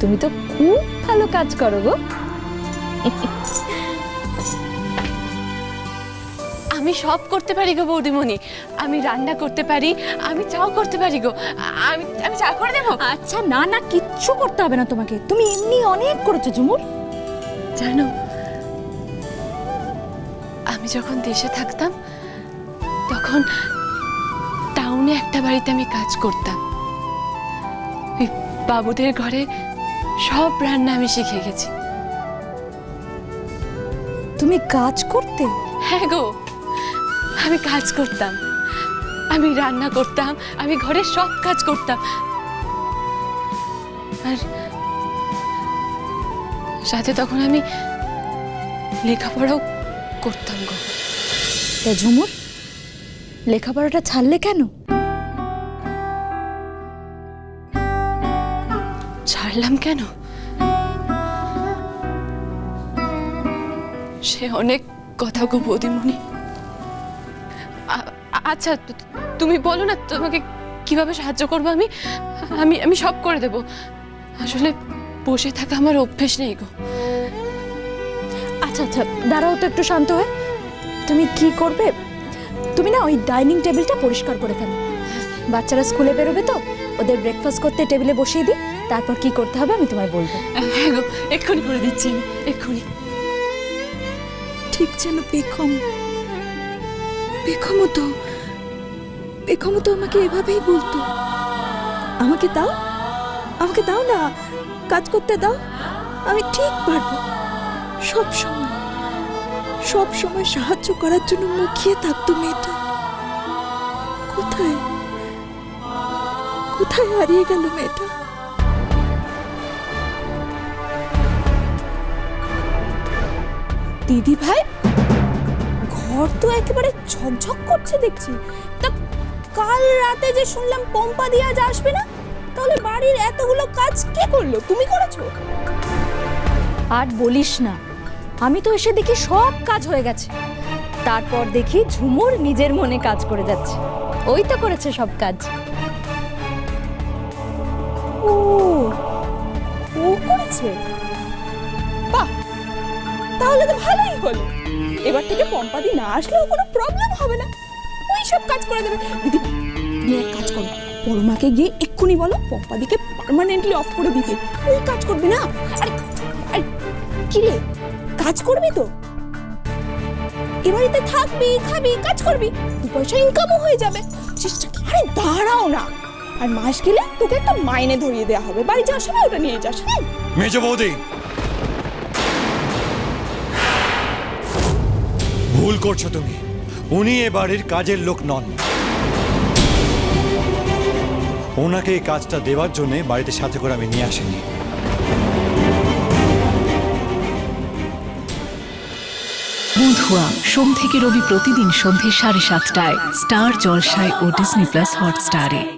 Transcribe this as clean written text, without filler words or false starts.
তুমি তো খুব ভালো কাজ করো গো। আমি সব করতে পারি গো বৌদিমণি, আমি রান্না করতে পারি, আমি চাও করতে পারি গো। আমি আমি চা করে দেবো। আচ্ছা না না, কিচ্ছু করতে হবে না তোমাকে, তুমি এমনি অনেক করেছো ঝুমুর। জানো, আমি যখন দেশে থাকতাম তখন টাউনে একটা বাড়িতে আমি কাজ করতাম। ওই বাবুদের ঘরে সব রান্না আমি শিখে গেছি। তুমি কাজ করতে? হ্যাঁ গো, আমি কাজ করতাম, আমি রান্না করতাম, আমি ঘরের সব কাজ করতাম, আর সাথে তখন আমি লেখাপড়াও করতাম গো। তা ঝুমুর, লেখাপড়াটা ছাড়লে কেন? ছাড়লাম কেন? সে অনেক কথা গো বৌদিমণি। আচ্ছা তুমি বলো না, তোমাকে কিভাবে সাহায্য করবো? আমি আমি আমি সব করে দেব। আসলে বসে থাকা আমার অভ্যেস নেই গো। আচ্ছা আচ্ছা দাঁড়াও তো, একটু শান্ত হয়ে। তুমি কি করবে, তুমি না ওই ডাইনিং টেবিলটা পরিষ্কার করে ফেলো। বাচ্চারা স্কুলে বেরোবে তো, ওদের ব্রেকফাস্ট করতে টেবিলে বসিয়ে দিই, তারপর কি করতে হবে আমি তোমায় বলবো। হ্যাঁ গো, এক্ষুনি করে দিচ্ছি আমি, এক্ষুনি। ঠিক যেন বেগমও তো আমাকে এভাবেই বলতো, আমাকে দাও না, কাজ করতে দাও, আমি ঠিক পারবো। সব সময় সাহায্য করার জন্য মুখিয়ে থাকতো মেয়েটা। কোথায় হারিয়ে গেল মেয়েটা? দিদি ভাই, ঘর তো একেবারে ঝকঝক করছে দেখছি। তা কাল রাতে যে শুনলাম পম্পা দিয়ে আজ আসবে না, তাহলে বাড়ির এতগুলো কাজ কে করলো? তুমি করেছো? আর বলিস না, আমি তো এসে দেখি সব কাজ হয়ে গেছে। তারপর দেখি ঝুমুর নিজের মনে কাজ করে যাচ্ছে। ওই তো করেছে সব কাজ। ও করেছে? বাহ, তাহলে তো ভালোই হলো। এবার থেকে পম্পাদি না আসলেও কোনো প্রবলেম হবে না, ওই সব কাজ করে দেবে। দিদি তুমি এক কাজ করো, পরমাকে গিয়ে এক্ষুনি বলো পম্পাদিকে পার্মানেন্টলি অফ করে দিতে। ওই কাজ করবে না। আরে কি রে, কাজ করবি তো? এবারেতে থাকবি, খাবি, কাজ করবি, দু পয়সা ইনকামও হয়ে যাবে। আরে দাঁড়াও না, আর মাস গেলে তোকে একটা মাইনে ধরিয়ে দেওয়া হবে, বাড়ি যাওয়ার সময় ওটা নিয়ে যাস। মেজো বৌদি, ভুল করছো তুমি। উনি এ বাড়ির কাজের লোক নন। ওনাকে এই কাজটা দেওয়ার জন্য বাড়িতে সাথে করে আমি নিয়ে আসিনি। বন্ধুয়া সোম থেকে রবি প্রতিদিন সন্ধ্যে 7:30টায় স্টার জলসায় ও ডিজনি প্লাস হটস্টারে।